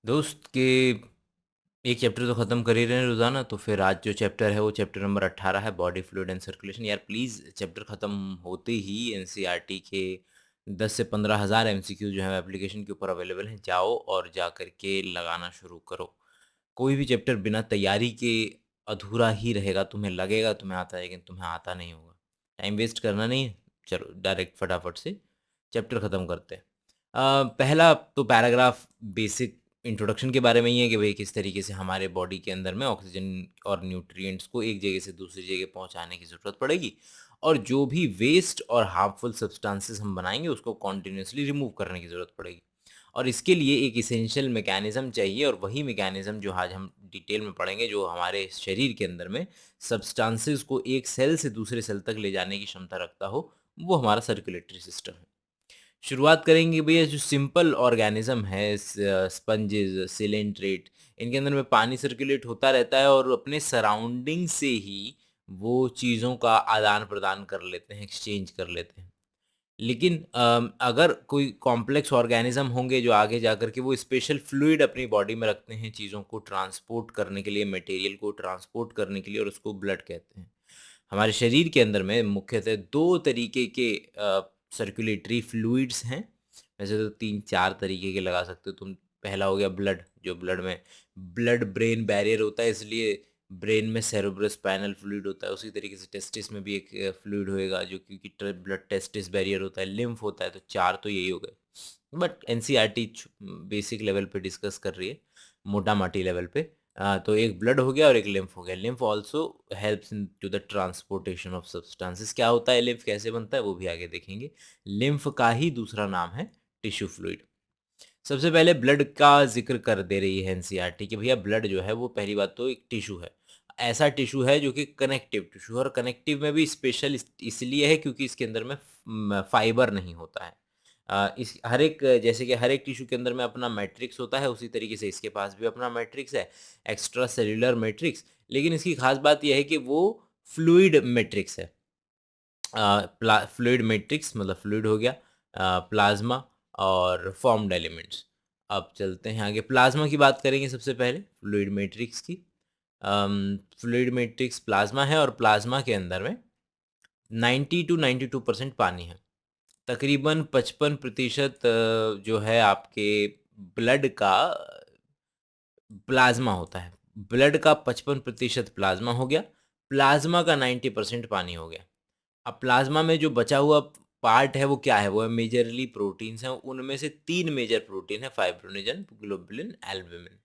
दोस्त के एक चैप्टर तो ख़त्म कर ही रहे हैं रोज़ाना, तो फिर आज जो चैप्टर है वो चैप्टर नंबर 18 है, बॉडी फ्लूइड एंड सर्कुलेशन। यार प्लीज़ चैप्टर ख़त्म होते ही एनसीईआरटी के 10 से 15 हज़ार एमसीक्यू जो है एप्लीकेशन के ऊपर अवेलेबल हैं, जाओ और जा कर के लगाना शुरू करो। कोई भी चैप्टर बिना तैयारी के अधूरा ही रहेगा, तुम्हें लगेगा तुम्हें आता है लेकिन तुम्हें आता नहीं होगा। टाइम वेस्ट करना नहीं है, चलो डायरेक्ट फटाफट से चैप्टर ख़त्म करते हैं। पहला तो पैराग्राफ बेसिक इंट्रोडक्शन के बारे में ही है कि भाई किस तरीके से हमारे बॉडी के अंदर में ऑक्सीजन और न्यूट्रिएंट्स को एक जगह से दूसरी जगह पहुंचाने की ज़रूरत पड़ेगी, और जो भी वेस्ट और हार्मफुल सब्सटेंसेस हम बनाएंगे उसको कॉन्टिन्यूसली रिमूव करने की ज़रूरत पड़ेगी। और इसके लिए एक इसेंशियल मैकेनिज़्म चाहिए, और वही मैकेनिज़्म जो आज हम डिटेल में पढ़ेंगे, जो हमारे शरीर के अंदर में सब्सटेंसेस को एक सेल से दूसरे सेल तक ले जाने की क्षमता रखता हो, वो हमारा सर्कुलेटरी सिस्टम है। शुरुआत करेंगे भैया, जो सिंपल ऑर्गेनिज्म है, स्पंजेस, सिलेंट्रेट, इनके अंदर में पानी सर्कुलेट होता रहता है और अपने सराउंडिंग से ही वो चीज़ों का आदान प्रदान कर लेते हैं, एक्सचेंज कर लेते हैं। लेकिन अगर कोई कॉम्प्लेक्स ऑर्गेनिज्म होंगे जो आगे जाकर के वो स्पेशल फ्लूइड अपनी बॉडी में रखते हैं चीज़ों को ट्रांसपोर्ट करने के लिए, मटेरियल को ट्रांसपोर्ट करने के लिए, और उसको ब्लड कहते हैं। हमारे शरीर के अंदर में मुख्यतः 2 तरीके के सर्कुलेटरी फ्लूइड्स हैं। वैसे तो 3-4 तरीके के लगा सकते हो तुम। पहला हो गया ब्लड, जो ब्लड में ब्लड ब्रेन बैरियर होता है, इसलिए ब्रेन में सेरेब्रोस्पाइनल फ्लूइड होता है। उसी तरीके से टेस्टिस में भी एक फ्लूइड होएगा, जो क्योंकि ब्लड टेस्टिस बैरियर होता है, लिम्फ होता है, तो 4 तो यही हो गए। बट एनसीईआरटी बेसिक लेवल पे डिस्कस कर रही है, मोटा-माटी लेवल पे। तो एक ब्लड हो गया और एक लिम्फ हो गया। Lymph also helps in to the transportation of substances. क्या होता है लिम्फ, कैसे बनता है, वो भी आगे देखेंगे। लिम्फ का ही दूसरा नाम है टिश्यू फ्लूइड। सबसे पहले ब्लड का जिक्र कर दे रही है एनसीईआरटी कि भैया ब्लड जो है वो पहली बात तो एक टिश्यू है। ऐसा टिश्यू है जो कि कनेक्टिव टिश्यू है, और कनेक्टिव में भी स्पेशल इसलिए है क्योंकि इसके अंदर में फाइबर नहीं होता है। इस हर एक, जैसे कि हर एक टिश्यू के अंदर में अपना मैट्रिक्स होता है, उसी तरीके से इसके पास भी अपना मैट्रिक्स है, एक्स्ट्रा सेल्युलर मैट्रिक्स। लेकिन इसकी खास बात यह है कि वो फ्लूइड मैट्रिक्स है। फ्लूइड मैट्रिक्स मतलब फ्लूइड हो गया, प्लाज्मा और फॉर्म्ड एलिमेंट्स। अब चलते हैं आगे, प्लाज्मा की बात करेंगे सबसे पहले, फ्लूइड मैट्रिक्स की। फ्लूइड मैट्रिक्स प्लाज्मा है, और प्लाज्मा के अंदर में 90 टू 92% पानी है। तकरीबन 55% जो है आपके ब्लड का प्लाज्मा होता है। ब्लड का 55% प्लाज्मा हो गया, प्लाज्मा का 90% पानी हो गया। अब प्लाज्मा में जो बचा हुआ पार्ट है वो क्या है? वो है मेजरली प्रोटीन्स हैं। उनमें से 3 मेजर प्रोटीन है, fibrinogen, globulin, albumin.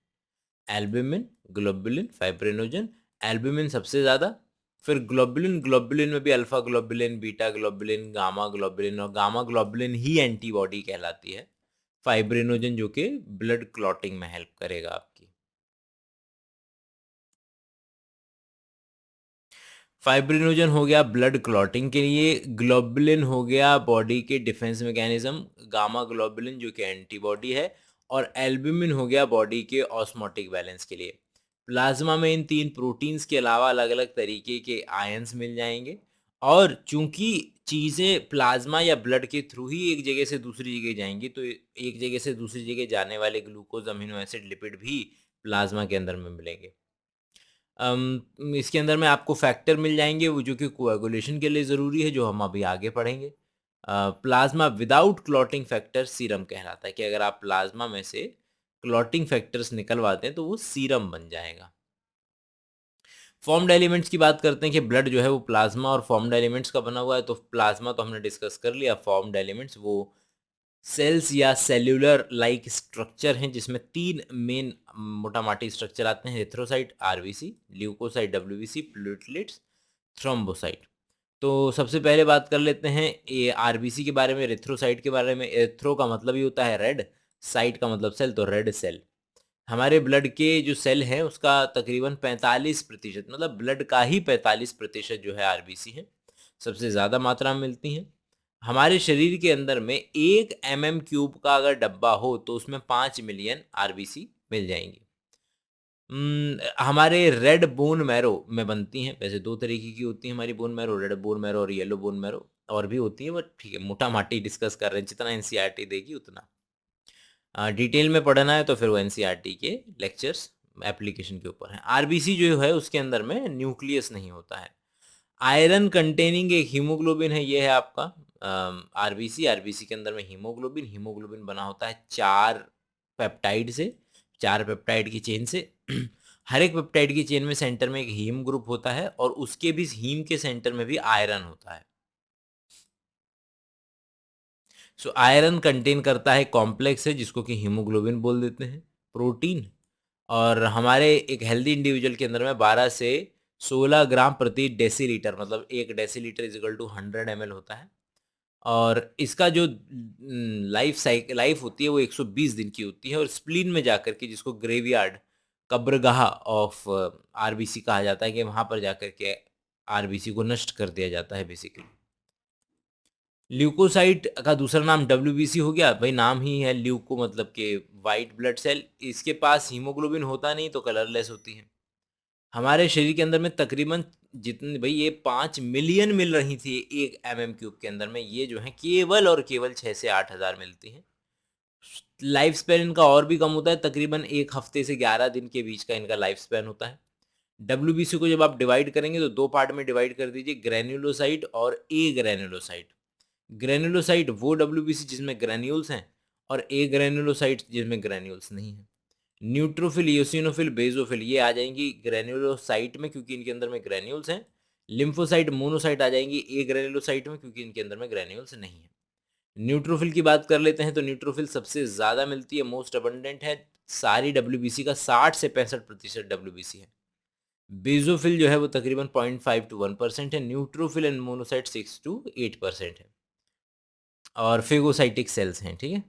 Albumin, globulin, fibrinogen. Albumin सबसे ज़्यादा, फिर ग्लोबुलिन। ग्लोबुलिन में भी alpha globulin, beta globulin, gamma globulin, और गामा ग्लोबुलिन ही एंटीबॉडी कहलाती है। फाइब्रिनोजन जो कि ब्लड क्लॉटिंग में हेल्प करेगा आपकी। फाइब्रिनोजन हो गया ब्लड क्लॉटिंग के लिए, ग्लोबुलिन हो गया बॉडी के डिफेंस मैकेनिज्म, गामा ग्लोबुलिन जो कि एंटीबॉडी है, और एल्ब्यूमिन हो गया बॉडी के ऑस्मोटिक बैलेंस के लिए। प्लाज्मा में इन 3 प्रोटीन्स के अलावा अलग अलग तरीके के आयंस मिल जाएंगे, और चूंकि चीज़ें प्लाज्मा या ब्लड के थ्रू ही एक जगह से दूसरी जगह जाएंगी, तो एक जगह से दूसरी जगह जाने वाले ग्लूकोज, अमीनो एसिड, लिपिड भी प्लाज्मा के अंदर में मिलेंगे। इसके अंदर में आपको फैक्टर मिल जाएँगे वो जो कि कोएगुलेशन के लिए ज़रूरी है, जो हम अभी आगे पढ़ेंगे। Plasma without clotting factor serum कहलाता है, कि अगर आप प्लाज़्मा में से क्लॉटिंग फैक्टर्स निकलवाते हैं तो वो सीरम बन जाएगा। फॉर्म्ड एलिमेंट्स की बात करते हैं कि ब्लड जो है वो प्लाज़्मा और फॉर्म्ड एलिमेंट्स का बना हुआ है, तो प्लाज़्मा तो हमने डिस्कस कर लिया। फॉर्म्ड एलिमेंट्स वो सेल्स या सेल्यूलर लाइक स्ट्रक्चर हैं, जिसमें 3 मेन मोटा-माटी स्ट्रक्चर आते हैं: erythrocyte, RBC, leukocyte, WBC, platelets, thrombocyte. तो सबसे पहले बात कर लेते हैं ये आरबीसी के बारे में, एरिथ्रोसाइट के बारे में। एरिथ्रो का मतलब ही होता है रेड, साइट का मतलब सेल, तो रेड सेल। हमारे ब्लड के जो सेल हैं उसका तकरीबन 45%, मतलब ब्लड का ही 45% जो है आरबीसी है, सबसे ज़्यादा मात्रा में मिलती हैं। हमारे शरीर के अंदर में 1 क्यूब का अगर डब्बा हो तो उसमें 5 मिलियन आरबीसी मिल जाएंगी। हमारे रेड बोन मैरो में बनती हैं। वैसे 2 तरीके की होती है हमारी bone marrow, red bone marrow और येलो बोन मैरो, और भी होती है, बट ठीक है, मोटा-माटी डिस्कस कर रहे हैं, जितना एनसीईआरटी देगी उतना। डिटेल में पढ़ना है तो फिर वो एनसीईआरटी के लेक्चर्स एप्लीकेशन के ऊपर हैं। आरबीसी जो है उसके अंदर में न्यूक्लियस नहीं होता है। आयरन कंटेनिंग एक हीमोग्लोबिन है, ये है आपका आरबीसी। आरबीसी के अंदर में हीमोग्लोबिन, हीमोग्लोबिन बना होता है 4 पेप्टाइड से, 4 पेप्टाइड की चेन से। हर एक पेप्टाइड की चेन में सेंटर में एक हीम ग्रुप होता है और उसके भी हीम के सेंटर में भी आयरन होता है। सो आयरन कंटेन करता है कॉम्प्लेक्स है जिसको कि हीमोग्लोबिन बोल देते हैं, प्रोटीन। और हमारे एक हेल्दी इंडिविजुअल के अंदर में 12 से 16 ग्राम प्रति डेसीलीटर, मतलब 1 decilitre is equal to 100 ml होता है। और इसका जो लाइफ होती है वो 120 दिन की होती है। और स्प्लीन में जाकर के, जिसको ग्रेवयार्ड, कब्रगाह ऑफ आरबीसी कहा जाता है, कि वहां पर जाकर के आरबीसी को नष्ट कर दिया जाता है बेसिकली। ल्यूकोसाइट का दूसरा नाम डब्ल्यूबीसी हो गया, भाई नाम ही है ल्यूको, मतलब कि वाइट ब्लड सेल। इसके पास हीमोग्लोबिन होता नहीं तो कलरलेस होती है। हमारे शरीर के अंदर में तकरीबन जितनी, भाई ये 5 मिलियन मिल रही थी 1 mm³ के अंदर में, ये जो है केवल और केवल 6 से 8 हज़ार मिलती हैं। लाइफ स्पैन इनका और भी कम होता है, तकरीबन 1 हफ्ते से 11 दिन के बीच का इनका लाइफ स्पैन होता है। डब्ल्यूबीसी को जब आप डिवाइड करेंगे तो 2 पार्ट में डिवाइड कर दीजिए, ग्रेन्युलोसाइट और ए ग्रेन्युलोसाइट। ग्रेन्युलोसाइट वो डब्ल्यूबीसी जिसमें ग्रेन्यूल्स हैं, और ए ग्रेन्युलोसाइट जिसमें ग्रेन्यूल्स नहीं है। न्यूट्रोफिल, इयोसिनोफिल, बेसोफिल ये आ जाएंगी ग्रेन्युलोसाइट में क्योंकि इनके अंदर में ग्रेन्यूल्स हैं। लिम्फोसाइट, मोनोसाइट आ जाएंगी ए ग्रेन्युलोसाइट में क्योंकि इनके अंदर में ग्रेन्यूल्स नहीं है। न्यूट्रोफिल की बात कर लेते हैं तो न्यूट्रोफिल सबसे ज़्यादा मिलती है, मोस्ट अबंडेंट है। सारी डब्ल्यूबीसी का 60 से 65% डब्ल्यूबीसी है। बेसोफिल जो है वो तकरीबन 0.5 to 1% है। न्यूट्रोफिल एंड मोनोसाइट 6 to 8% है। और फेगोसाइटिक सेल्स हैं, ठीक है।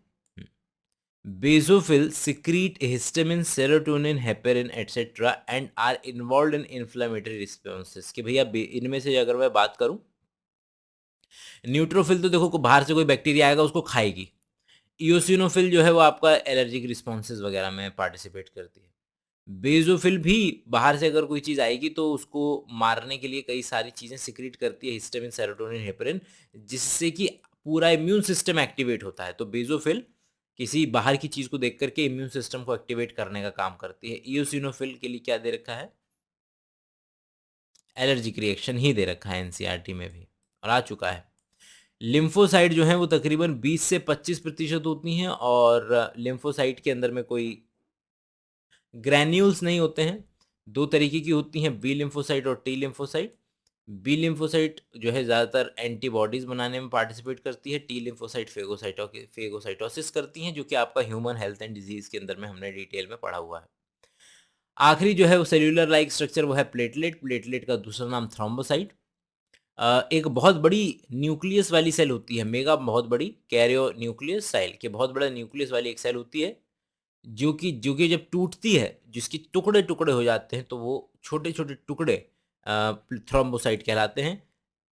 Basophil secrete histamine, serotonin, heparin etcetera and are involve in inflammatory responses. कि भैया इनमें से अगर मैं बात करूं, न्यूट्रोफिल तो देखो बाहर से कोई बैक्टीरिया आएगा उसको खाएगी। इयोसिनोफिल जो है वो आपका एलर्जिक रिस्पॉन्सेज वगैरह में पार्टिसिपेट करती है। बेसोफिल भी बाहर से अगर कोई चीज़ आएगी तो उसको मारने के लिए कई सारी चीज़ें सिक्रीट करती है, हिस्टामिन, सेरोटोनिन, हेपेरिन, जिससे कि पूरा इम्यून सिस्टम एक्टिवेट होता है। तो बेसोफिल किसी बाहर की चीज़ को देख करके इम्यून सिस्टम को एक्टिवेट करने का काम करती है। इयोसिनोफिल के लिए क्या दे रखा है, एलर्जिक रिएक्शन ही दे रखा है एनसीईआरटी में भी, और आ चुका है। लिम्फोसाइट जो है वो तकरीबन 20 से 25% होती हैं, और लिम्फोसाइट के अंदर में कोई ग्रैन्यूल्स नहीं होते हैं। 2 तरीके की होती हैं, बी लिम्फोसाइट और टी लिम्फोसाइट। बी लिम्फोसाइट जो है ज़्यादातर एंटीबॉडीज़ बनाने में पार्टिसिपेट करती है। टी लिम्फोसाइट फेगोसाइटोसिस करती हैं, जो कि आपका ह्यूमन हेल्थ एंड डिजीज़ के अंदर में हमने डिटेल में पढ़ा हुआ है। आखिरी जो है वो सेल्यूलर लाइक स्ट्रक्चर, वो है प्लेटलेट। प्लेटलेट का दूसरा नाम थ्रोम्बोसाइट। एक बहुत बड़ी न्यूक्लियस वाली सेल होती है, मेगा बहुत बड़ी कैरियो न्यूक्लियस सेल के बहुत बड़ा न्यूक्लियस वाली एक सेल होती है, जो कि जब टूटती है, जिसके टुकड़े-टुकड़े हो जाते हैं, तो वो छोटे-छोटे टुकड़े थ्रोम्बोसाइट कहलाते हैं।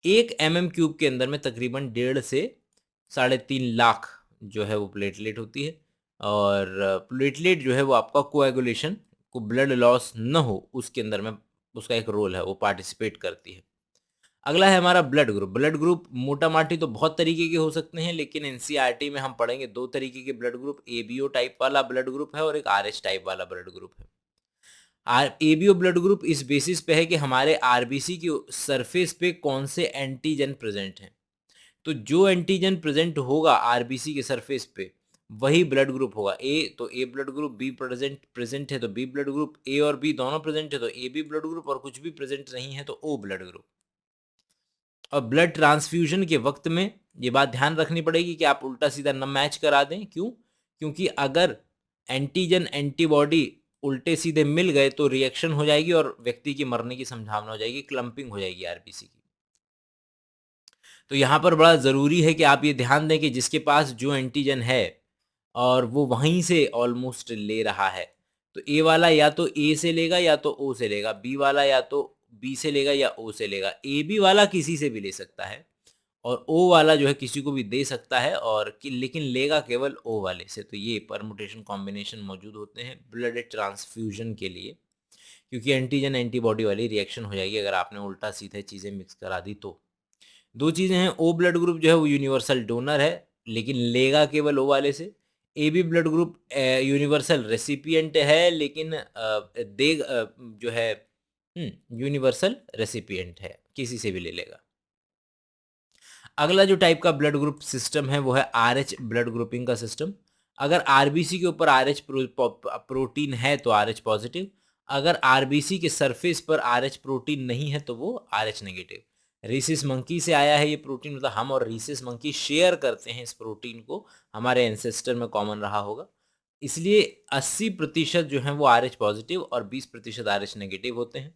1 mm³ के अंदर में तकरीबन 1.5 से 3.5 लाख जो है वो प्लेटलेट होती है। और प्लेटलेट जो है वो आपका कोएगुलेशन को, ब्लड लॉस न हो उसके अंदर में उसका एक रोल है, वो पार्टिसिपेट करती है। अगला है हमारा ब्लड ग्रुप। ब्लड ग्रुप मोटा-माटी तो बहुत तरीके के हो सकते हैं, लेकिन एनसीईआरटी में हम पढ़ेंगे 2 तरीके के ब्लड ग्रुप, एबीओ टाइप वाला ब्लड ग्रुप है और एक आरएच टाइप वाला ब्लड ग्रुप है। एबीओ ब्लड ग्रुप इस बेसिस पे है कि हमारे आरबीसी की सरफेस पे कौन से एंटीजन प्रेजेंट हैं। तो जो एंटीजन प्रेजेंट होगा आरबीसी के सरफेस पे, वही ब्लड ग्रुप होगा। ए तो ए ब्लड ग्रुप, बी प्रेजेंट है तो बी ब्लड ग्रुप, ए और बी दोनों प्रेजेंट है तो ए बी ब्लड ग्रुप, और कुछ भी प्रेजेंट नहीं है तो ओ ब्लड ग्रुप। और ब्लड ट्रांसफ्यूजन के वक्त में ये बात ध्यान रखनी पड़ेगी कि आप उल्टा सीधा न मैच करा दें। क्यों? क्योंकि अगर एंटीजन एंटीबॉडी उल्टे सीधे मिल गए तो रिएक्शन हो जाएगी और व्यक्ति की मरने की संभावना हो जाएगी, क्लम्पिंग हो जाएगी आरबीसी की। तो यहाँ पर बड़ा ज़रूरी है कि आप ये ध्यान दें कि जिसके पास जो एंटीजन है और वो वहीं से ऑलमोस्ट ले रहा है, तो ए वाला या तो ए से लेगा या तो ओ से लेगा, बी वाला या तो बी से लेगा या ओ से लेगा, ए बी वाला किसी से भी ले सकता है, और ओ वाला जो है किसी को भी दे सकता है, और लेकिन लेगा केवल ओ वाले से। तो ये परमुटेशन कॉम्बिनेशन मौजूद होते हैं ब्लड ट्रांसफ्यूजन के लिए, क्योंकि एंटीजन एंटीबॉडी वाली रिएक्शन हो जाएगी अगर आपने उल्टा सीधे चीज़ें मिक्स करा दी तो। 2 चीज़ें हैं, ओ ब्लड ग्रुप जो है वो यूनिवर्सल डोनर है, लेकिन लेगा केवल ओ वाले से। A B blood group universal recipient है, लेकिन जो है यूनिवर्सल रेसिपिएंट है, किसी से भी ले लेगा। अगला जो टाइप का ब्लड ग्रुप सिस्टम है वो है आरएच ब्लड ग्रुपिंग का सिस्टम। अगर आरबीसी के ऊपर आरएच प्रोटीन है तो आरएच पॉजिटिव, अगर आरबीसी के सरफेस पर आरएच प्रोटीन नहीं है तो वो आरएच नेगेटिव। रीसिस मंकी से आया है ये प्रोटीन, मतलब हम और रीसिस मंकी शेयर करते हैं इस प्रोटीन को, हमारे एंसेस्टर में कॉमन रहा होगा। इसलिए 80% जो है वो आरएच पॉजिटिव और 20% आरएच नेगेटिव होते हैं।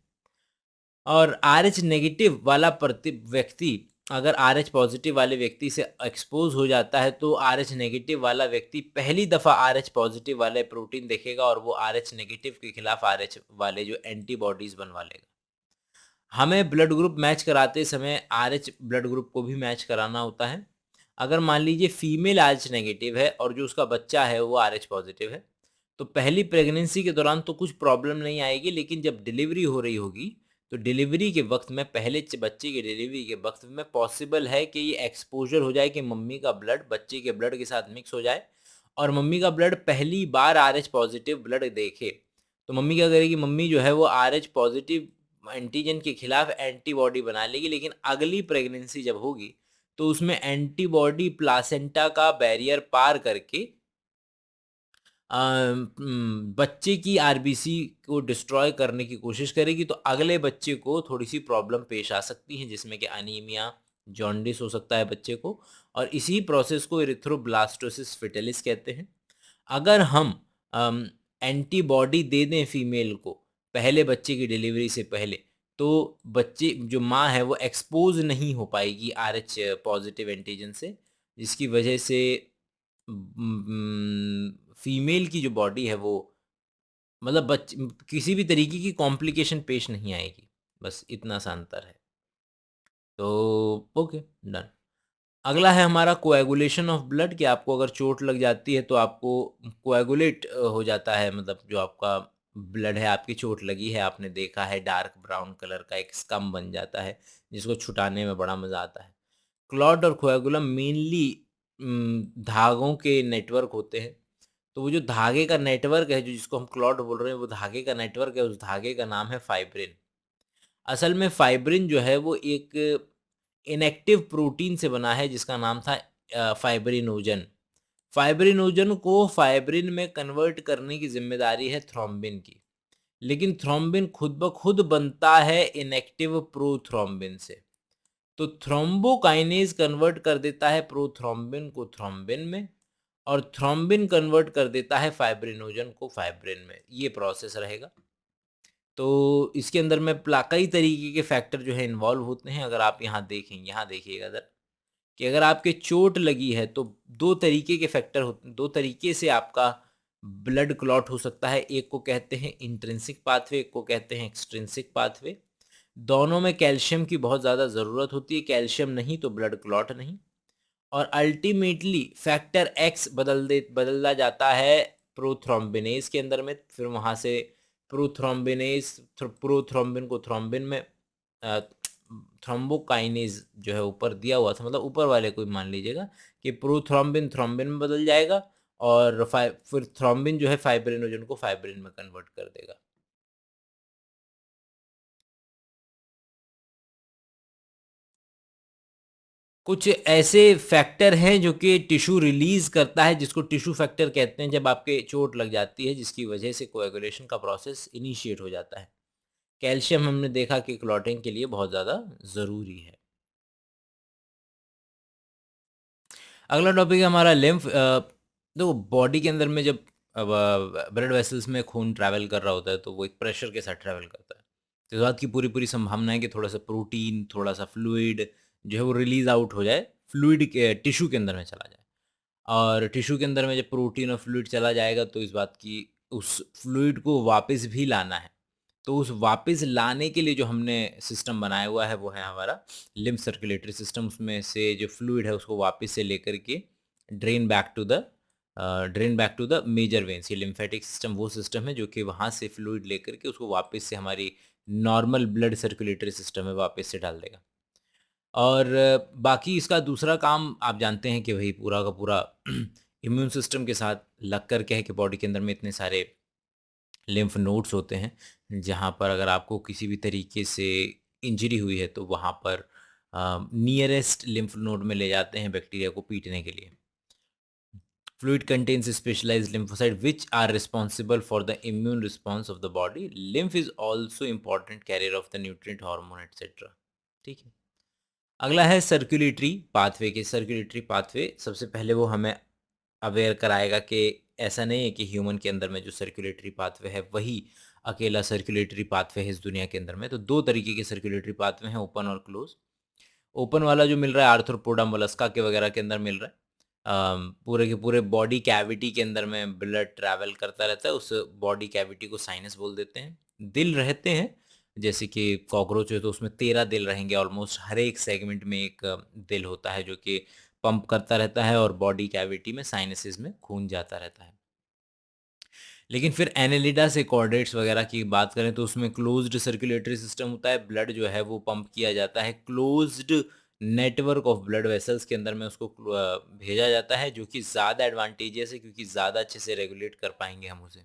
और आरएच नेगेटिव वाला व्यक्ति अगर आरएच पॉजिटिव वाले व्यक्ति से एक्सपोज हो जाता है तो आरएच नेगेटिव वाला व्यक्ति पहली दफ़ा आरएच पॉजिटिव वाले प्रोटीन देखेगा और वो आरएच नेगेटिव के खिलाफ आरएच वाले जो एंटीबॉडीज बनवा लेगा। हमें ब्लड ग्रुप मैच कराते समय आरएच ब्लड ग्रुप को भी मैच कराना होता है। अगर मान लीजिए फीमेल आरएच नेगेटिव है और जो उसका बच्चा है वो आरएच पॉजिटिव है, तो पहली प्रेगनेंसी के दौरान तो कुछ प्रॉब्लम नहीं आएगी, लेकिन जब डिलीवरी हो रही होगी तो डिलीवरी के वक्त में, पहले बच्चे की डिलीवरी के वक्त में पॉसिबल है कि ये एक्सपोजर हो जाए कि मम्मी का ब्लड बच्चे के ब्लड के साथ मिक्स हो जाए और मम्मी का ब्लड पहली बार आरएच पॉजिटिव ब्लड देखे तो मम्मी क्या करेगी, मम्मी जो है वो आरएच पॉजिटिव एंटीजन के खिलाफ एंटीबॉडी बना लेगी, लेकिन अगली प्रेगनेंसी जब होगी तो उसमें एंटीबॉडी प्लासेंटा का बैरियर पार करके बच्चे की आरबीसी को डिस्ट्रॉय करने की कोशिश करेगी, तो अगले बच्चे को थोड़ी सी प्रॉब्लम पेश आ सकती है, जिसमें कि अनीमिया, जॉन्डिस हो सकता है बच्चे को, और इसी प्रोसेस को एरिथ्रोब्लास्टोसिस फेटालिस कहते हैं। अगर हम एंटीबॉडी दे दें फीमेल को पहले बच्चे की डिलीवरी से पहले, तो बच्चे जो माँ है वो एक्सपोज नहीं हो पाएगी आरएच पॉजिटिव एंटीजन से, जिसकी वजह से फीमेल की जो बॉडी है वो, मतलब किसी भी तरीके की कॉम्प्लिकेशन पेश नहीं आएगी, बस इतना सा अंतर है। तो ओके, डन। अगला है हमारा कोएगुलेशन ऑफ ब्लड, कि आपको अगर चोट लग जाती है तो आपको कोएगुलेट हो जाता है, मतलब जो आपका ब्लड है, आपकी चोट लगी है, आपने देखा है डार्क ब्राउन कलर का एक स्कम बन जाता है जिसको छुटाने में बड़ा मज़ा आता है। क्लॉट और कोएगुलम मेनली धागों के नेटवर्क होते हैं। तो वो जो धागे का नेटवर्क है, जो जिसको हम क्लॉट बोल रहे हैं, वो धागे का नेटवर्क है, उस धागे का नाम है फाइब्रिन। असल में फाइब्रिन जो है वो एक इनएक्टिव प्रोटीन से बना है जिसका नाम था फाइब्रिनोजन। फाइब्रिनोजन को फाइब्रिन में कन्वर्ट करने की जिम्मेदारी है थ्रोम्बिन की, लेकिन थ्रोम्बिन खुद ब खुद बनता है इनएक्टिव प्रोथ्रोम्बिन से। तो थ्रोम्बोकाइनेज कन्वर्ट कर देता है प्रोथ्रोम्बिन को थ्रोम्बिन में, और थ्रोम्बिन कन्वर्ट कर देता है फाइब्रिनोजन को फाइब्रिन में। ये प्रोसेस रहेगा। तो इसके अंदर में कई तरीके के फैक्टर जो है इन्वॉल्व होते हैं। अगर आप यहाँ देखिएगा इधर, कि अगर आपके चोट लगी है तो दो तरीके के फैक्टर होते हैं, दो तरीके से आपका ब्लड क्लॉट हो सकता है। एक को कहते हैं इंट्रिंसिक पाथवे, एक को कहते हैं एक्सट्रिंसिक पाथवे। दोनों में कैल्शियम की बहुत ज़्यादा ज़रूरत होती है, कैल्शियम नहीं तो ब्लड क्लॉट नहीं। और अल्टीमेटली फैक्टर एक्स बदला जाता है प्रोथ्रोम्बिनेज के अंदर में, फिर वहाँ से प्रोथ्रोम्बिनेज प्रोथ्रोम्बिन को थ्रोम्बिन में, थ्रोम्बोकाइनेज जो है ऊपर दिया हुआ था, मतलब ऊपर वाले को मान लीजिएगा कि प्रोथ्रोम्बिन थ्रोम्बिन में बदल जाएगा, और फिर थ्रोम्बिन जो है फाइब्रिनोजन को फाइब्रिन में कन्वर्ट कर देगा। कुछ ऐसे फैक्टर हैं जो कि टिश्यू रिलीज करता है, जिसको टिश्यू फैक्टर कहते हैं, जब आपके चोट लग जाती है, जिसकी वजह से कोएगुलेशन का प्रोसेस इनिशिएट हो जाता है। कैल्शियम हमने देखा कि क्लॉटिंग के लिए बहुत ज़्यादा ज़रूरी है। अगला टॉपिक है हमारा लिम्फ। देखो, बॉडी के अंदर में जब ब्लड वेसल्स में खून ट्रैवल कर रहा होता है तो वो एक प्रेशर के साथ ट्रैवल करता है। तो इस बात की पूरी पूरी संभावना है कि थोड़ा सा प्रोटीन, थोड़ा सा फ्लूइड जो है वो रिलीज आउट हो जाए, फ्लूइड के टिश्यू के अंदर में चला जाए। और टिश्यू के अंदर में जब प्रोटीन और फ्लूइड चला जाएगा तो इस बात की, उस फ्लूइड को वापस भी लाना है। तो उस वापस लाने के लिए जो हमने सिस्टम बनाया हुआ है वो है हमारा लिम्फ सर्कुलेटरी सिस्टम। उसमें से जो फ्लूइड है उसको वापस से लेकर के drain back to the major veins. ये लिम्फेटिक सिस्टम वो सिस्टम है जो कि वहाँ से फ्लूइड लेकर के उसको वापस से हमारी नॉर्मल ब्लड सर्कुलेटरी सिस्टम में वापस से डाल देगा। और बाकी इसका दूसरा काम आप जानते हैं कि वही पूरा का पूरा इम्यून सिस्टम के साथ लग कर के है कि बॉडी के अंदर में इतने सारे लिम्फ नोड्स होते हैं, जहाँ पर अगर आपको किसी भी तरीके से इंजरी हुई है तो वहाँ पर नियरेस्ट लिम्फ नोड में ले जाते हैं बैक्टीरिया को पीटने के लिए। Fluid contains specialized lymphocytes which are responsible for the immune response of the body. Lymph is also important carrier of the nutrient, hormone, etc. ठीक है। अगला है सर्कुलेटरी पाथवे के। सर्कुलेटरी पाथवे सबसे पहले वो हमें अवेयर कराएगा कि ऐसा नहीं है कि ह्यूमन के अंदर में जो सर्कुलेटरी पाथवे है वही अकेला सर्कुलेटरी पाथवे है इस दुनिया के अंदर में। तो दो तरीके के सर्कुलेटरी पाथवे हैं, ओपन और क्लोज। ओपन वाला जो मिल रहा है आर्थ्रोपोडा मोलस्का के वगैरह के अंदर मिल रहा है। पूरे के पूरे बॉडी कैविटी के अंदर में ब्लड ट्रैवल करता रहता है, उस बॉडी कैविटी को साइनस बोल देते हैं। दिल रहते हैं, जैसे कि कॉकरोच है तो उसमें 13 दिल रहेंगे ऑलमोस्ट, हर एक सेगमेंट में एक दिल होता है जो कि पंप करता रहता है और बॉडी कैविटी में साइनसेस में खून जाता रहता है। लेकिन फिर एनेलिडा से कॉर्डेट्स वगैरह की बात करें तो उसमें क्लोज्ड सर्कुलेटरी सिस्टम होता है, ब्लड जो है वो पंप किया जाता है closed network of blood vessels के अंदर में उसको भेजा जाता है, जो कि ज़्यादा एडवांटेजियस है क्योंकि ज़्यादा अच्छे से रेगुलेट कर पाएंगे हम उसे।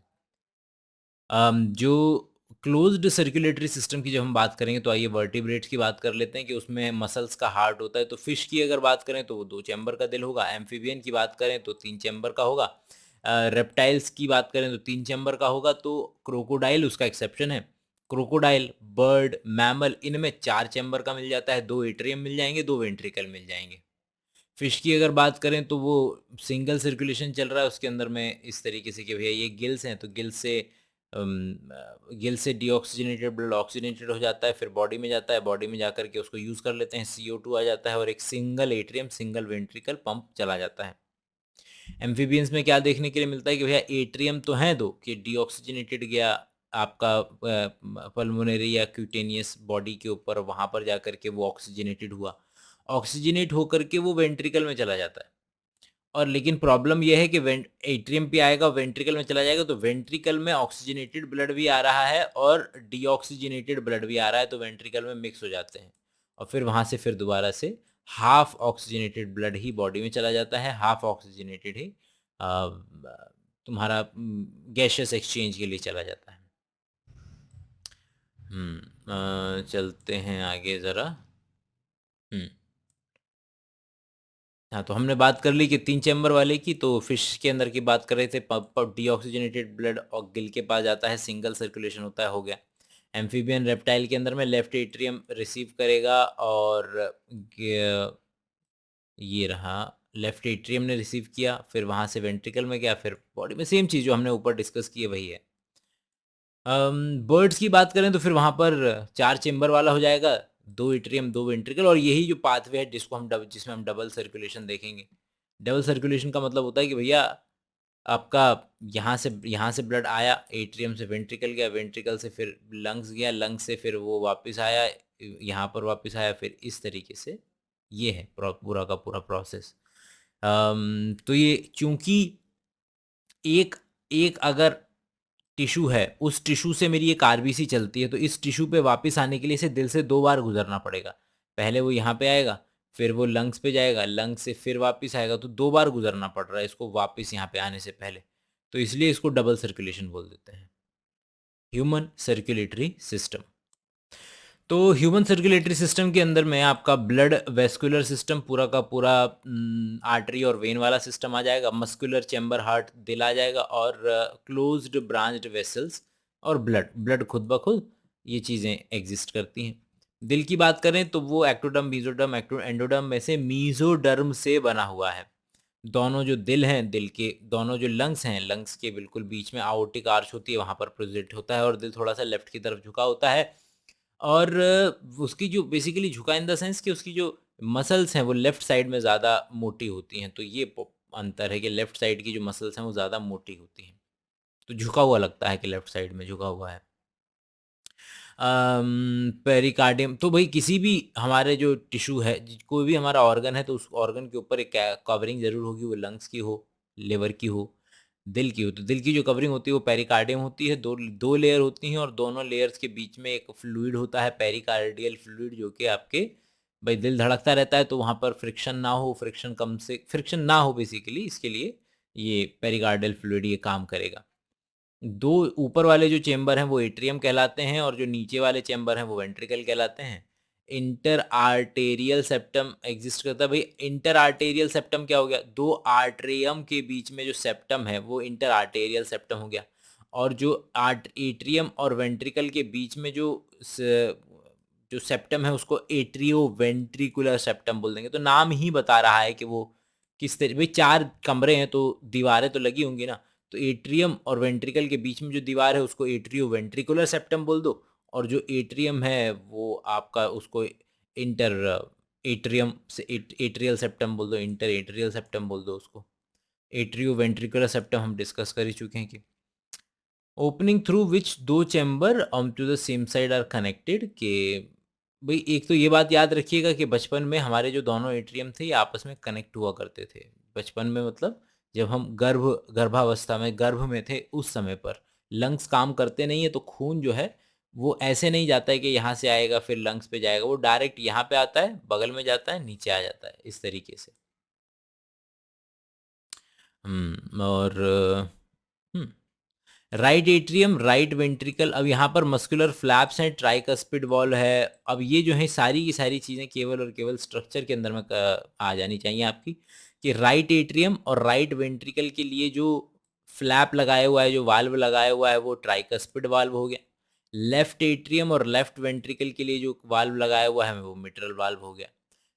जो क्लोज्ड सर्कुलेटरी सिस्टम की जब हम बात करेंगे तो आइए वर्टिब्रेट्स की बात कर लेते हैं कि उसमें मसल्स का हार्ट होता है। तो फिश की अगर बात करें तो वो 2 चैम्बर का दिल होगा, एम्फीबियन की बात करें तो 3 चैम्बर का होगा, रेप्टाइल्स की बात करें तो 3 चैम्बर का होगा, तो क्रोकोडाइल उसका एक्सेप्शन है। क्रोकोडाइल, बर्ड, मैमल इनमें 4 चैम्बर का मिल जाता है, 2 एट्रियम मिल जाएंगे, 2 वेंट्रिकल मिल जाएंगे। फिश की अगर बात करें तो वो सिंगल सर्कुलेशन चल रहा है उसके अंदर में इस तरीके से कि भैया ये गिल्स हैं तो गिल से डीऑक्सीजनेटेड ब्लड ऑक्सीजनेटेड हो जाता है, फिर बॉडी में जाता है, बॉडी में जाकर के उसको यूज़ कर लेते हैं, CO2 आ जाता है और एक single atrium single ventricle pump चला जाता है। एम्फीबियंस में क्या देखने के लिए मिलता है कि भैया एट्रियम तो हैं दो कि डीऑक्सीजनेटेड गया आपका पल्मोनरी या क्यूटेनियस बॉडी के ऊपर, वहाँ पर जाकर के वो ऑक्सीजनेटेड हुआ, ऑक्सीजनेट होकर के वो वेंट्रिकल में चला जाता है। और लेकिन प्रॉब्लम ये है कि एट्रियम पे आएगा वेंट्रिकल में चला जाएगा तो वेंट्रिकल में ऑक्सीजनेटेड ब्लड भी आ रहा है और डीऑक्सीजनेटेड ब्लड भी आ रहा है, तो वेंट्रिकल में मिक्स हो जाते हैं और फिर वहाँ से फिर दोबारा से हाफ ऑक्सीजनेटेड ब्लड ही बॉडी में चला जाता है, हाफ ऑक्सीजनेटेड ही तुम्हारा गैशियस एक्सचेंज के लिए चला जाता है। चलते हैं आगे ज़रा। हम्म हाँ, तो हमने बात कर ली कि 3 चैम्बर वाले की, तो फिश के अंदर की बात कर रहे थे, डीऑक्सीजनेटेड ब्लड और गिल के पास जाता है, सिंगल सर्कुलेशन होता है, हो गया। एम्फीबियन रेप्टाइल के अंदर में लेफ्ट एट्रियम रिसीव करेगा और ये रहा लेफ्ट एट्रियम ने रिसीव किया, फिर वहाँ से वेंट्रिकल में गया, फिर बॉडी में सेम चीज़ जो हमने ऊपर डिस्कस की है वही है। बर्ड्स की बात करें तो फिर वहाँ पर 4 चेम्बर वाला हो जाएगा, 2 एट्रियम 2 वेंट्रिकल, और यही जो पाथवे है जिसमें हम डबल सर्कुलेशन देखेंगे। डबल सर्कुलेशन का मतलब होता है कि भैया आपका यहाँ से ब्लड आया, एट्रियम से वेंट्रिकल गया, वेंट्रिकल से फिर लंग्स गया, लंग्स से फिर वो वापस आया, यहाँ पर वापस आया, फिर इस तरीके से ये है पूरा का पूरा प्रोसेस। तो ये चूंकि एक एक अगर टिश्यू है, उस टिश्यू से मेरी एक आरबीसी चलती है, तो इस टिश्यू पे वापस आने के लिए इसे दिल से 2 बार गुजरना पड़ेगा। पहले वो यहाँ पे आएगा, फिर वो लंग्स पे जाएगा, लंग्स से फिर वापस आएगा, तो 2 बार गुजरना पड़ रहा है इसको वापस यहाँ पे आने से पहले। तो इसलिए इसको डबल सर्कुलेशन बोल देते हैं। Human circulatory system. तो ह्यूमन सर्कुलेटरी सिस्टम के अंदर में आपका ब्लड वेस्कुलर सिस्टम पूरा का पूरा आर्टरी और वेन वाला सिस्टम आ जाएगा, मस्कुलर चैम्बर हार्ट दिल आ जाएगा, और क्लोज्ड ब्रांच्ड वेसल्स और ब्लड ब्लड खुद ब खुद ये चीज़ें एग्जिस्ट करती हैं। दिल की बात करें तो वो एक्टोडर्म मीजोडर्म एंडोडर्म में से मीजोडर्म से बना हुआ है। दोनों जो दिल हैं, दिल के दोनों जो लंग्स हैं, लंग्स के बिल्कुल बीच में आयोटिक आर्च होती है, वहाँ पर प्रोजेक्ट होता है और दिल थोड़ा सा लेफ्ट की तरफ झुका होता है। और उसकी जो बेसिकली झुका इन द सेंस कि उसकी जो मसल्स हैं वो लेफ्ट साइड में ज़्यादा मोटी होती हैं, तो ये अंतर है कि लेफ्ट साइड की जो मसल्स हैं वो ज़्यादा मोटी होती हैं, तो झुका हुआ लगता है कि लेफ्ट साइड में झुका हुआ है। पेरिकार्डियम, तो भाई किसी भी हमारे जो टिश्यू है, कोई भी हमारा ऑर्गन है, तो उस ऑर्गन के ऊपर एक कवरिंग ज़रूर होगी, वो लंग्स की हो, लिवर की हो, दिल की हो। तो दिल की जो कवरिंग होती है वो पेरिकार्डियम होती है, दो दो लेयर होती हैं और दोनों लेयर्स के बीच में एक फ्लूइड होता है, पेरिकार्डियल फ्लूइड, जो कि आपके भाई दिल धड़कता रहता है तो वहाँ पर फ्रिक्शन ना हो, फ्रिक्शन ना हो बेसिकली इसके लिए ये पेरिकार्डियल फ्लूइड ये काम करेगा। दो ऊपर वाले जो चेंबर हैं वो एट्रियम कहलाते हैं और जो नीचे वाले चेंबर हैं वो वेंट्रिकल कहलाते हैं। इंटर आर्टेरियल सेप्टम एग्जिस्ट करता है। भाई इंटर आर्टेरियल सेप्टम क्या हो गया? दो आर्टरियम के बीच में जो सेप्टम है वो इंटर आर्टेरियल सेप्टम हो गया। और जो आर्ट एट्रियम और वेंट्रिकल के बीच में जो सेप्टम है उसको एट्रियो वेंट्रिकुलर सेप्टम बोल देंगे। तो नाम ही बता रहा है कि वो किस तरह, भाई चार कमरे हैं तो दीवारें तो लगी होंगी ना, तो एट्रियम और वेंट्रिकल के बीच में जो दीवार है उसको एट्रियो वेंट्रिकुलर सेप्टम बोल दो। और जो एट्रियम है वो आपका उसको इंटर एट्रियम से एट्रियल सेप्टम बोल दो, इंटर एट्रियल सेप्टम बोल दो उसको। एट्रियो वेंट्रिकुलर सेप्टम हम डिस्कस कर ही चुके हैं कि ओपनिंग थ्रू विच दो chamber on to the same side are connected. के भाई एक तो ये बात याद रखिएगा कि बचपन में हमारे जो दोनों एट्रियम थे ये आपस में कनेक्ट हुआ करते थे। बचपन में मतलब जब हम गर्भावस्था में गर्भ में थे उस समय पर लंग्स काम करते नहीं है, तो खून जो है वो ऐसे नहीं जाता है कि यहाँ से आएगा फिर लंग्स पे जाएगा, वो डायरेक्ट यहाँ पे आता है, बगल में जाता है, नीचे आ जाता है, इस तरीके से। और राइट एट्रियम राइट वेंट्रिकल, अब यहाँ पर मस्कुलर फ्लैप्स हैं, ट्राइकस्पिड वॉल है। अब ये जो है सारी की सारी चीज़ें केवल और केवल स्ट्रक्चर के अंदर में आ जानी चाहिए आपकी, कि राइट एट्रियम और राइट वेंट्रिकल के लिए जो फ्लैप लगाया हुआ है, जो वाल्व लगाया हुआ है, वो ट्राइकस्पिड वाल्व हो गया। लेफ्ट एट्रियम और लेफ्ट वेंट्रिकल के लिए जो वाल्व लगाया हुआ है वो मिट्रल वाल्व हो गया।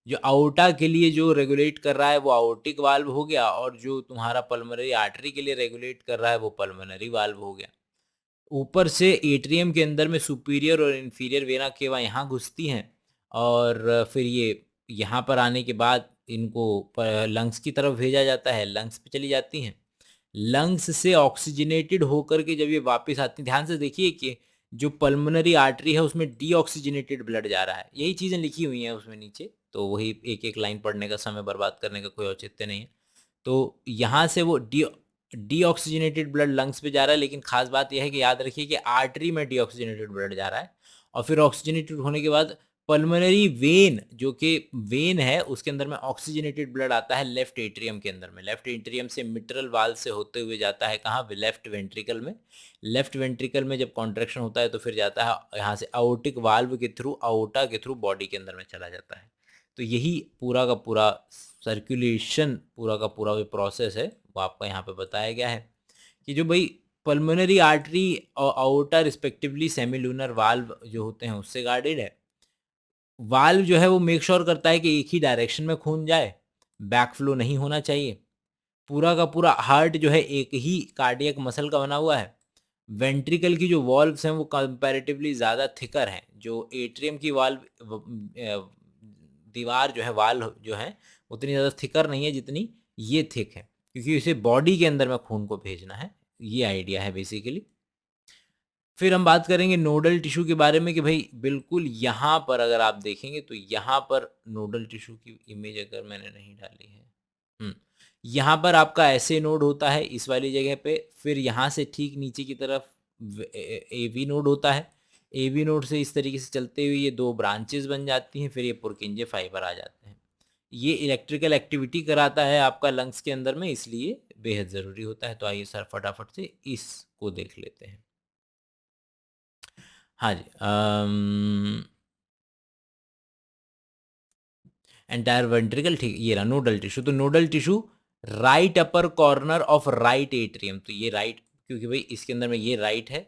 जो आउटा के लिए जो रेगुलेट कर रहा है वो आउटिक वाल्व हो गया, और जो तुम्हारा पल्मोनरी आर्टरी के लिए रेगुलेट कर रहा है वो पल्मोनरी वाल्व हो गया। ऊपर से एट्रियम के अंदर में सुपीरियर और इन्फीरियर वेना केवा यहाँ घुसती हैं, और फिर ये यहाँ पर आने के बाद इनको लंग्स की तरफ भेजा जाता है, लंग्स पे चली जाती हैं। लंग्स से ऑक्सीजनेटेड होकर के जब ये वापस आती हैं, ध्यान से देखिए कि जो पल्मोनरी आर्टरी है उसमें डीऑक्सीजनेटेड ब्लड जा रहा है, यही चीज़ें लिखी हुई हैं उसमें नीचे, तो वही एक एक लाइन पढ़ने का समय बर्बाद करने का कोई औचित्य नहीं है। तो यहाँ से वो डीऑक्सीजनेटेड ब्लड लंग्स पे जा रहा है, लेकिन खास बात यह है कि याद रखिए कि आर्टरी में डीऑक्सीजनेटेड ब्लड जा रहा है, और फिर ऑक्सीजनेटेड होने के बाद पल्मोनरी वेन, जो कि वेन है, उसके अंदर में ऑक्सीजनेटेड ब्लड आता है लेफ्ट एट्रियम के अंदर में। लेफ्ट एट्रियम से मिट्रल वाल्व से होते हुए जाता है कहाँ? लेफ्ट वेंट्रिकल में। लेफ्ट वेंट्रिकल में जब कॉन्ट्रैक्शन होता है तो फिर जाता है यहाँ से आउटिक वाल्व के थ्रू, आउटा के थ्रू बॉडी के अंदर में चला जाता है। तो यही पूरा का पूरा सर्कुलेशन, पूरा का पूरा जो प्रोसेस है वो आपका यहाँ पे बताया गया है, कि जो भाई पल्मोनरी आर्टरी और आउटर रिस्पेक्टिवली सेमिलूनर वाल्व जो होते हैं उससे गार्डेड है। वाल्व जो है वो मेक श्योर करता है कि एक ही डायरेक्शन में खून जाए, बैक फ्लो नहीं होना चाहिए। पूरा का पूरा हार्ट जो है एक ही कार्डियक मसल का बना हुआ है। वेंट्रिकल की जो वॉल्व्स हैं वो कंपैरेटिवली ज़्यादा थिकर हैं। जो एट्रियम की दीवार जो है, वाल्व जो है, उतनी ज़्यादा थिकर नहीं है जितनी ये थिक है, क्योंकि इसे बॉडी के अंदर में खून को भेजना है। ये आइडिया है बेसिकली। फिर हम बात करेंगे नोडल टिश्यू के बारे में, कि भाई बिल्कुल यहाँ पर अगर आप देखेंगे तो यहाँ पर नोडल टिश्यू की इमेज अगर मैंने नहीं डाली है, यहाँ पर आपका ऐसे नोड होता है इस वाली जगह पे, फिर यहाँ से ठीक नीचे की तरफ एवी नोड होता है। एवी नोड से इस तरीके से चलते हुए ये दो ब्रांचेस बन जाती हैं, फिर ये पुरकिंजे फाइबर आ जाते हैं। ये इलेक्ट्रिकल एक्टिविटी कराता है आपका लंग्स के अंदर में, इसलिए बेहद ज़रूरी होता है। तो आइए सर फटाफट से इसको देख लेते हैं। हाँ जी, एंटायर वेंट्रिकल, ठीक, ये रहा नोडल टिश्यू। तो nodal tissue right upper corner of right atrium, तो ये राइट, क्योंकि भाई इसके अंदर में ये राइट है,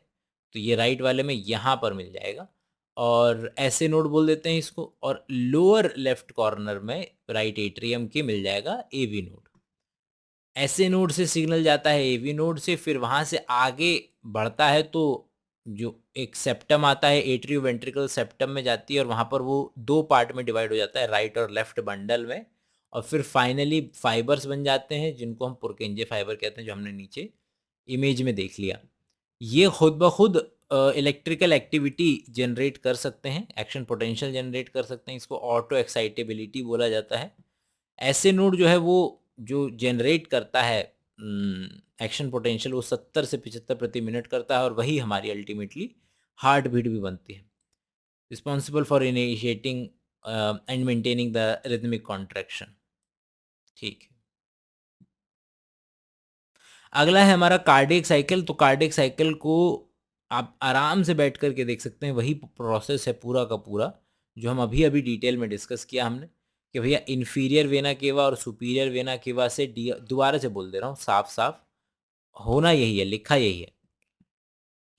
तो ये राइट वाले में यहाँ पर मिल जाएगा, और ऐसे नोड बोल देते हैं इसको। और लोअर लेफ्ट कॉर्नर में राइट एट्रियम के मिल जाएगा एवी नोड। ऐसे नोड से सिग्नल जाता है एवी नोड से, फिर वहाँ से आगे बढ़ता है तो जो एक सेप्टम आता है, एट्रियो वेंट्रिकल सेप्टम में जाती है, और वहाँ पर वो दो पार्ट में डिवाइड हो जाता है, राइट और लेफ्ट बंडल में। और फिर फाइनली फाइबर्स बन जाते हैं जिनको हम पुरकेंजे फाइबर कहते हैं, जो हमने नीचे इमेज में देख लिया। ये खुद ब खुद इलेक्ट्रिकल एक्टिविटी जनरेट कर सकते हैं, एक्शन पोटेंशियल जनरेट कर सकते हैं, इसको ऑटो एक्साइटेबिलिटी बोला जाता है। ऐसे नोड जो है वो जो जनरेट करता है एक्शन पोटेंशियल, वो 70 से 75 प्रति मिनट करता है, और वही हमारी अल्टीमेटली हार्ट बीट भी बनती है, responsible for initiating and maintaining the rhythmic contraction. ठीक है। अगला है हमारा कार्डियक साइकिल। तो कार्डियक साइकिल को आप आराम से बैठ करके देख सकते हैं, वही प्रोसेस है पूरा का पूरा जो हम अभी अभी डिटेल में डिस्कस किया हमने कि भैया इन्फीरियर वेना केवा और सुपीरियर वेना केवा से दोबारा से बोल दे रहा हूँ साफ साफ, होना यही है, लिखा यही है।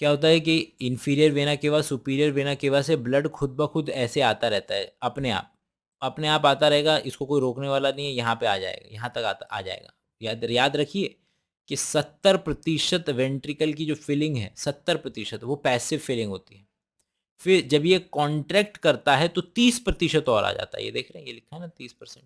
क्या होता है कि inferior vena cava superior vena cava से ब्लड खुद ब खुद ऐसे आता रहता है, अपने आप आता रहेगा, इसको कोई रोकने वाला नहीं है, यहाँ पे आ जाएगा, यहाँ तक आ जाएगा। याद याद रखिए कि 70% वेंट्रिकल की जो फिलिंग है, 70% वो पैसिव फिलिंग होती है। फिर जब ये कॉन्ट्रैक्ट करता है तो 30% और आ जाता है। ये देख रहे हैं, ये लिखा है ना 30%।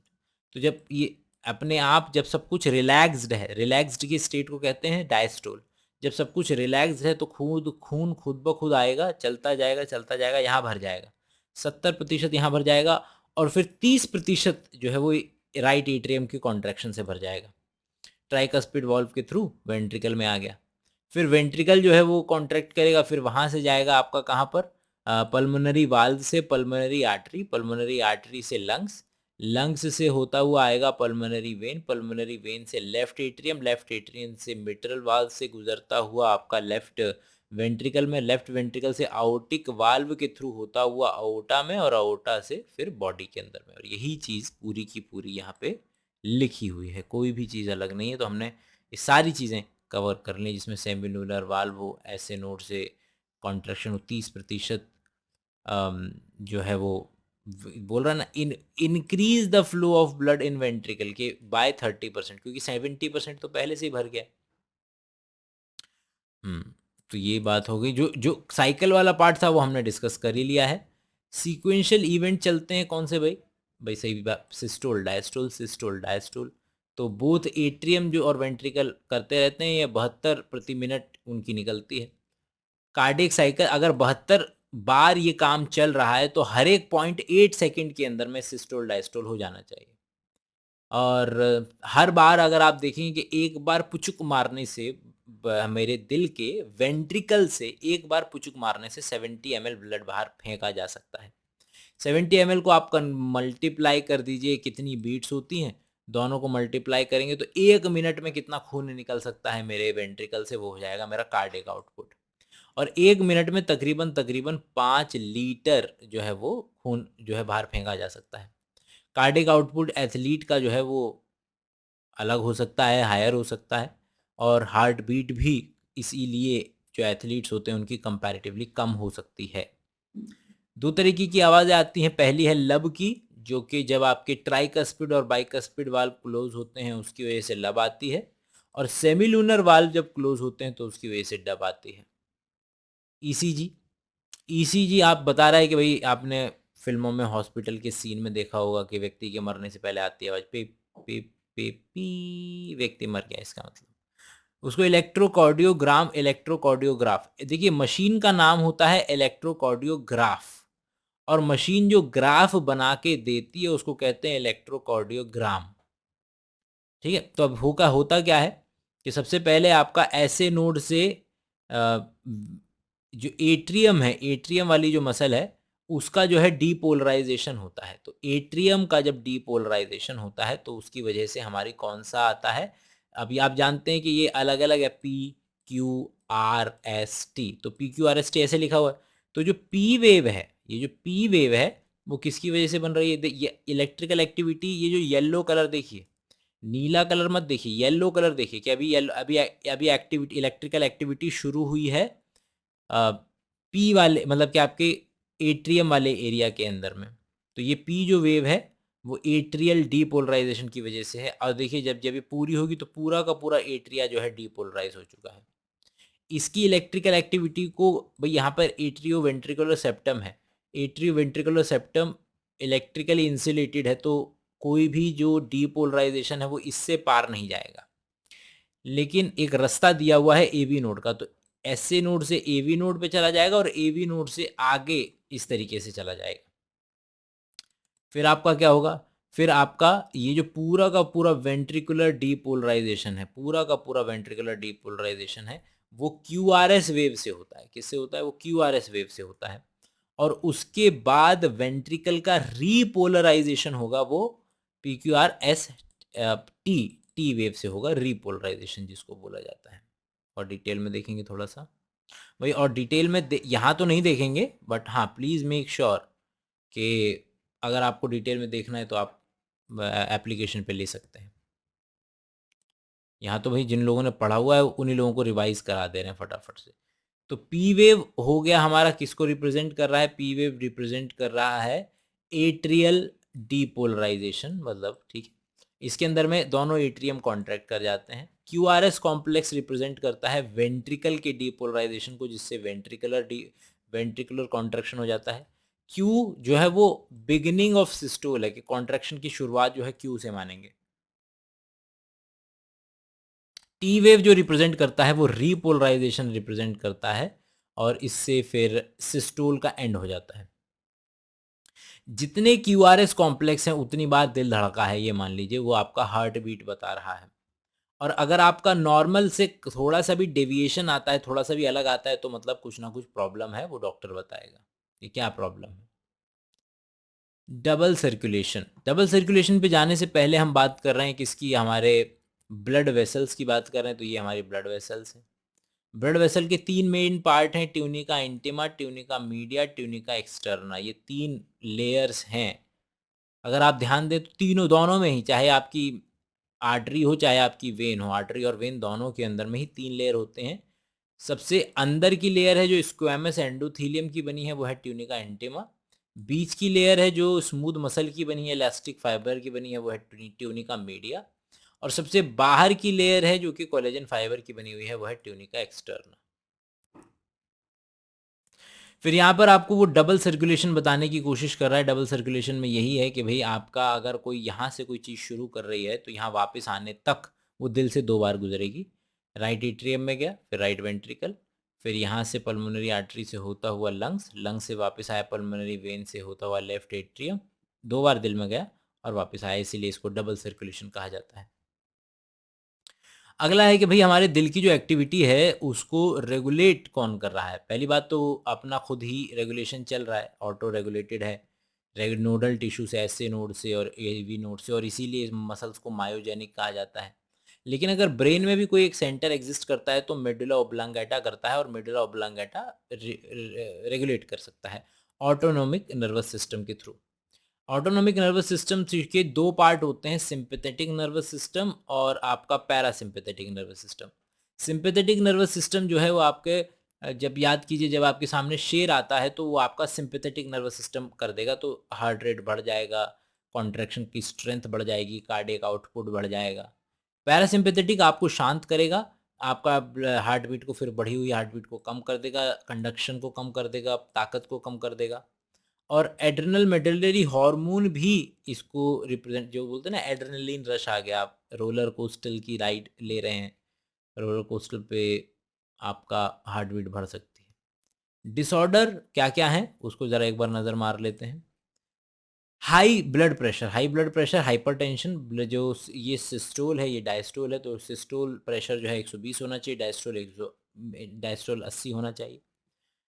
तो जब ये अपने आप, जब सब कुछ रिलैक्स्ड है, रिलैक्स्ड की स्टेट को कहते हैं डायस्टोल। जब सब कुछ रिलैक्स्ड है तो खून खुद ब खुद आएगा, चलता जाएगा, यहाँ भर जाएगा, 70% यहाँ भर जाएगा, और फिर 30% जो है वो राइट एट्रियम की कॉन्ट्रैक्शन से भर जाएगा, ट्राइकस्पिड वॉल्व के थ्रू वेंट्रिकल में आ गया। फिर वेंट्रिकल जो है वो कॉन्ट्रैक्ट करेगा, फिर वहाँ से जाएगा आपका कहाँ पर, पल्मोनरी वाल्व से पल्मोनरी आर्टरी, पल्मोनरी आर्टरी से लंग्स, लंग्स से होता हुआ आएगा पल्मोनरी वेन, पल्मोनरी वेन से लेफ्ट एट्रियम, लेफ्ट एट्रियम से मिट्रल वाल्व से गुजरता हुआ आपका लेफ्ट वेंट्रिकल में, लेफ्ट वेंट्रिकल से आउटिक वाल्व के थ्रू होता हुआ अओर्टा में, और अओर्टा से फिर बॉडी के अंदर में। और यही चीज़ पूरी की पूरी यहाँ पे लिखी हुई है, कोई भी चीज़ अलग नहीं है। तो हमने ये सारी चीज़ें कवर कर ली, जिसमें सेमिनुलर वाल्व हो, ऐसे नोड से कॉन्ट्रैक्शन हो, 30% जो है वो बोल रहा ना, increase the flow of blood in ventricle के बाय 30%, क्योंकि 70% तो पहले से ही भर गया। तो ये बात हो गई, जो जो साइकिल वाला पार्ट था वो हमने डिस्कस कर ही लिया है। सीक्वेंशियल इवेंट चलते हैं कौन से भाई? भाई सही बात, सिस्टोल डायस्टोल, सिस्टोल डायस्टोल। तो बोथ एट्रियम जो और वेंट्रिकल करते रहते हैं, ये 72 प्रति मिनट उनकी निकलती है। कार्डियक साइकिल अगर 72 बार ये काम चल रहा है तो हर एक 0.8 सेकेंड के अंदर में सिस्टोल डायस्टोल हो जाना चाहिए। और हर बार अगर आप देखेंगे कि एक बार पुचुक मारने से मेरे दिल के वेंट्रिकल से एक बार पुचुक मारने से 70 ml ब्लड बाहर फेंका जा सकता है। 70 ml को आप मल्टीप्लाई कर दीजिए, कितनी बीट्स होती हैं, दोनों को मल्टीप्लाई करेंगे तो 1 मिनट में कितना खून निकल सकता है मेरे वेंट्रिकल से, वो हो जाएगा मेरा कार्डियक आउटपुट। और 1 मिनट में तकरीबन तकरीबन 5 लीटर जो है वो खून जो है बाहर फेंका जा सकता है। कार्डियक आउटपुट एथलीट का जो है वो अलग हो सकता है, हायर हो सकता है, और हार्ट बीट भी इसीलिए जो एथलीट्स होते हैं उनकी कंपैरेटिवली कम हो सकती है। दो तरीके की आवाज़ें आती हैं, पहली है लब की, जो कि जब आपके ट्राइकस्पिड और बाइकस्पिड वाल्व क्लोज होते हैं उसकी वजह से लब आती है, और सेमिलूनर वाल्व जब क्लोज होते हैं तो उसकी वजह से डब आती है। ईसीजी, ईसीजी आप बता रहा है कि भाई आपने फिल्मों में हॉस्पिटल के सीन में देखा होगा कि व्यक्ति के मरने से पहले आती है आवाज़, पे पे पे पी, व्यक्ति मर गया, इसका मतलब उसको इलेक्ट्रोकार्डियोग्राम, इलेक्ट्रोकार्डियोग्राफ, देखिए मशीन का नाम होता है इलेक्ट्रोकार्डियोग्राफ, और मशीन जो ग्राफ बना के देती है उसको कहते हैं इलेक्ट्रोकार्डियोग्राम। ठीक है, तो अब होता क्या है कि सबसे पहले आपका ऐसे नोड से जो एट्रियम है, एट्रियम वाली जो मसल है उसका जो है डीपोलराइजेशन होता है। तो एट्रियम का जब डीपोलराइजेशन होता है तो उसकी वजह से हमारी कौन सा आता है, अभी आप जानते हैं कि ये अलग अलग है, PQRST। तो PQRST ऐसे लिखा हुआ है। तो जो पी वेव है, ये जो पी वेव है वो किसकी वजह से बन रही है? ये इलेक्ट्रिकल एक्टिविटी, ये जो येलो कलर देखिए, नीला कलर मत देखिए, येलो कलर देखिए कि अभी येलो, अभी एक्टिविटी, इलेक्ट्रिकल एक्टिविटी शुरू हुई है पी वाले, मतलब कि आपके एट्रियम वाले एरिया के अंदर में। तो ये पी जो वेव है वो एट्रियल डीपोलराइजेशन की वजह से है। और देखिए जब जब ये पूरी होगी तो पूरा का पूरा एट्रिया जो है डीपोलराइज हो चुका है। इसकी इलेक्ट्रिकल एक्टिविटी को भाई यहाँ पर एट्रियो वेंट्रिकुलर सेप्टम है, atrio ventricular septum electrically insulated है, तो कोई भी जो डीपोलराइजेशन है वो इससे पार नहीं जाएगा। लेकिन एक रास्ता दिया हुआ है एवी नोड का, तो एसए नोड से एवी नोड पे चला जाएगा और एवी नोड से आगे इस तरीके से चला जाएगा। फिर आपका क्या होगा, फिर आपका ये जो पूरा का पूरा वेंट्रिकुलर डीपोलराइजेशन है, पूरा का पूरा वेंट्रिकुलर डीपोलराइजेशन है, वो क्यूआरएस वेव से होता है। किससे होता है? वो क्यूआरएस वेव से होता है। और उसके बाद वेंट्रिकल का रीपोलराइजेशन होगा, वो PQRST, टी वेव से होगा रीपोलराइजेशन जिसको बोला जाता है। और डिटेल में देखेंगे थोड़ा सा भाई, और डिटेल में यहाँ तो नहीं देखेंगे, बट हाँ प्लीज़ मेक श्योर कि अगर आपको डिटेल में देखना है तो आप एप्लीकेशन पे ले सकते हैं। यहाँ तो भाई जिन लोगों ने पढ़ा हुआ है उन्हीं लोगों को रिवाइज करा दे रहे हैं फटाफट से। तो पी वेव हो गया हमारा, किसको रिप्रेजेंट कर रहा है? पी वेव रिप्रेजेंट कर रहा है एट्रियल डीपोलराइजेशन, मतलब ठीक है, इसके अंदर में दोनों एट्रियम कॉन्ट्रैक्ट कर जाते हैं। Q R S complex represent करता है वेंट्रिकल के डीपोलराइजेशन को, जिससे वेंट्रिकुलर कॉन्ट्रैक्शन हो जाता है। क्यू जो है वो बिगिनिंग ऑफ सिस्टोल है, कि कॉन्ट्रैक्शन की शुरुआत जो है क्यू से मानेंगे। टी वेव जो रिप्रेजेंट करता है वो रीपोलराइजेशन रिप्रेजेंट करता है, और इससे फिर सिस्टोल का एंड हो जाता है। जितने क्यू आर एस कॉम्प्लेक्स हैं उतनी बार दिल धड़का है, ये मान लीजिए, वो आपका हार्ट बीट बता रहा है। और अगर आपका नॉर्मल से थोड़ा सा भी डेविएशन आता है, थोड़ा सा भी अलग आता है, तो मतलब कुछ ना कुछ प्रॉब्लम है, वो डॉक्टर बताएगा कि क्या प्रॉब्लम है। डबल सर्कुलेशन, डबल सर्कुलेशन पे जाने से पहले हम बात कर रहे हैं किसकी? हमारे ब्लड वेसल्स की बात कर रहे हैं। तो ये हमारी ब्लड वेसल्स हैं। ब्लड वेसल के तीन मेन पार्ट हैं, tunica intima, tunica media, tunica externa. ये तीन लेयर्स हैं। अगर आप ध्यान दें तो तीनों, दोनों में ही, चाहे आपकी आर्टरी हो चाहे आपकी वेन हो, आर्टरी और वेन दोनों के अंदर में ही तीन लेयर होते हैं। सबसे अंदर की लेयर है जो स्क्वैमस एंडोथीलियम की बनी है, वो है ट्यूनिका इंटिमा। बीच की लेयर है जो स्मूथ मसल की बनी है, इलास्टिक फाइबर की बनी है, वो है ट्यूनिका मीडिया। और सबसे बाहर की लेयर है जो कि कोलेजन फाइबर की बनी हुई है, वो है ट्यूनिका एक्सटर्ना। फिर यहाँ पर आपको वो डबल सर्कुलेशन बताने की कोशिश कर रहा है। डबल सर्कुलेशन में यही है कि भाई आपका अगर कोई यहाँ से कोई चीज़ शुरू कर रही है तो यहाँ वापस आने तक वो दिल से दो बार गुजरेगी। राइट एट्रियम में गया, फिर राइट वेंट्रिकल, फिर यहाँ से पल्मोनरी आर्टरी से होता हुआ लंग्स, लंग्स से वापस आया पल्मोनरी वेन से होता हुआ लेफ्ट एट्रियम, दो बार दिल में गया और वापस आया, इसीलिए इसको डबल सर्कुलेशन कहा जाता है। अगला है कि भाई हमारे दिल की जो एक्टिविटी है उसको रेगुलेट कौन कर रहा है? पहली बात तो अपना खुद ही रेगुलेशन चल रहा है, ऑटो रेगुलेटेड है, नोडल टिश्यू से, एस नोड से और एवी नोड से, और इसीलिए मसल्स को मायोजेनिक कहा जाता है। लेकिन अगर ब्रेन में भी कोई एक सेंटर एग्जिस्ट करता है तो मेडुला ओब्लांगेटा करता है, और मेडुला ओब्लांगेटा रेगुलेट कर सकता है ऑटोनोमिक नर्वस सिस्टम के थ्रू। ऑटोनोमिक नर्वस सिस्टम के दो पार्ट होते हैं, सिंपैथेटिक नर्वस सिस्टम और आपका parasympathetic nervous system. Sympathetic nervous system जो है वो आपके जब याद कीजिए, जब आपके सामने शेर आता है तो वो आपका सिंपैथेटिक नर्वस सिस्टम कर देगा, तो हार्ट रेट बढ़ जाएगा, कॉन्ट्रैक्शन की स्ट्रेंथ बढ़ जाएगी, कार्डियक आउटपुट बढ़ जाएगा। पैरासिम्पैथेटिक आपको शांत करेगा, आपका हार्ट बीट को, फिर बढ़ी हुई हार्ट बीट को कम कर देगा, कंडक्शन को कम कर देगा, ताकत को कम कर देगा। और एड्रेनल मेडुलरी हार्मोन भी इसको रिप्रेजेंट, जो बोलते हैं ना एड्रेनलिन रश आ गया, आप रोलर कोस्टल की राइड ले रहे हैं, रोलर कोस्टर पे आपका हार्ट बीट बढ़ सकती है। डिसऑर्डर क्या क्या है उसको ज़रा एक बार नज़र मार लेते हैं। High blood pressure, high blood pressure, hypertension, जो ये सिस्टोल है ये डायस्टोल है, तो सिस्टोल प्रेशर जो है 120 होना चाहिए, डायस्टोल 80 होना चाहिए।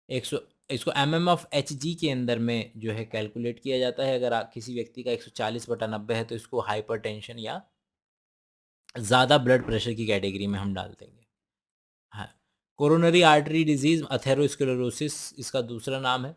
100, इसको mmOf/Hg के अंदर में जो है कैलकुलेट किया जाता है। अगर किसी व्यक्ति का 140/90 है तो इसको हाइपरटेंशन या ज़्यादा ब्लड प्रेशर की कैटेगरी में हम डाल देंगे। हाँ, कोरोनरी आर्टरी डिजीज़, अथेरोस्क्लेरोसिस इसका दूसरा नाम है।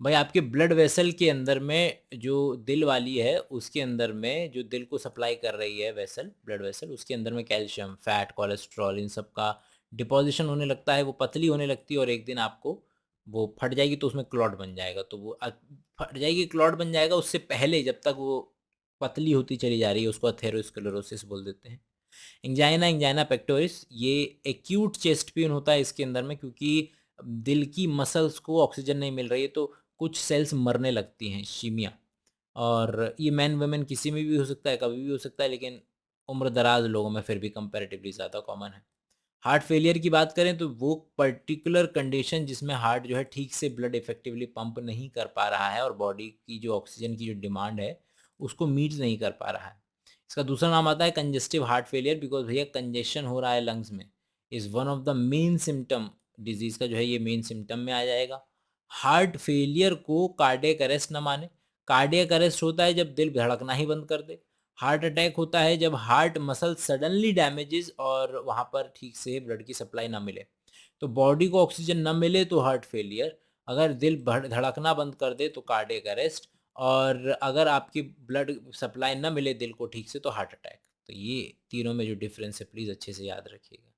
भाई आपके ब्लड वेसल के अंदर में जो दिल वाली है, उसके अंदर में जो दिल को सप्लाई कर रही है वेसल, ब्लड वेसल, उसके अंदर में कैल्शियम, फैट, कोलेस्ट्रॉल, इन सब का डिपॉजिशन होने लगता है, वो पतली होने लगती है, और एक दिन आपको वो फट जाएगी तो उसमें क्लॉट बन जाएगा। तो वो फट जाएगी, क्लॉट बन जाएगा, उससे पहले जब तक वो पतली होती चली जा रही है उसको अथेरोस्क्लेरोसिस बोल देते हैं। एंजाइना, एंजाइना पेक्टोरिस, ये एक्यूट चेस्ट पेन होता है इसके अंदर में, क्योंकि दिल की मसल्स को ऑक्सीजन नहीं मिल रही है तो कुछ सेल्स मरने लगती हैं, शीमिया। और ये मैन वुमेन किसी में भी हो सकता है, कभी भी हो सकता है, लेकिन उम्र दराज लोगों में फिर भी कंपैरेटिवली ज़्यादा कॉमन है। हार्ट फेलियर की बात करें तो वो पर्टिकुलर कंडीशन जिसमें हार्ट जो है ठीक से ब्लड इफेक्टिवली पंप नहीं कर पा रहा है और बॉडी की जो ऑक्सीजन की जो डिमांड है उसको मीट नहीं कर पा रहा है। इसका दूसरा नाम आता है कंजेस्टिव हार्ट फेलियर, बिकॉज भैया कंजेशन हो रहा है लंग्स में, is one of the main symptom, disease का जो है ये मेन सिम्टम में आ जाएगा। हार्ट फेलियर को कार्डियक अरेस्ट न माने। कार्डियक अरेस्ट होता है जब दिल धड़कना ही बंद कर दे, हार्ट अटैक होता है जब हार्ट मसल सडनली डैमेजेस और वहाँ पर ठीक से ब्लड की सप्लाई ना मिले। तो बॉडी को ऑक्सीजन ना मिले तो हार्ट फेलियर, अगर दिल धड़कना बंद कर दे तो कार्डियक अरेस्ट, और अगर आपकी ब्लड सप्लाई ना मिले दिल को ठीक से तो हार्ट अटैक। तो ये तीनों में जो डिफरेंस है प्लीज़ अच्छे से याद रखिएगा।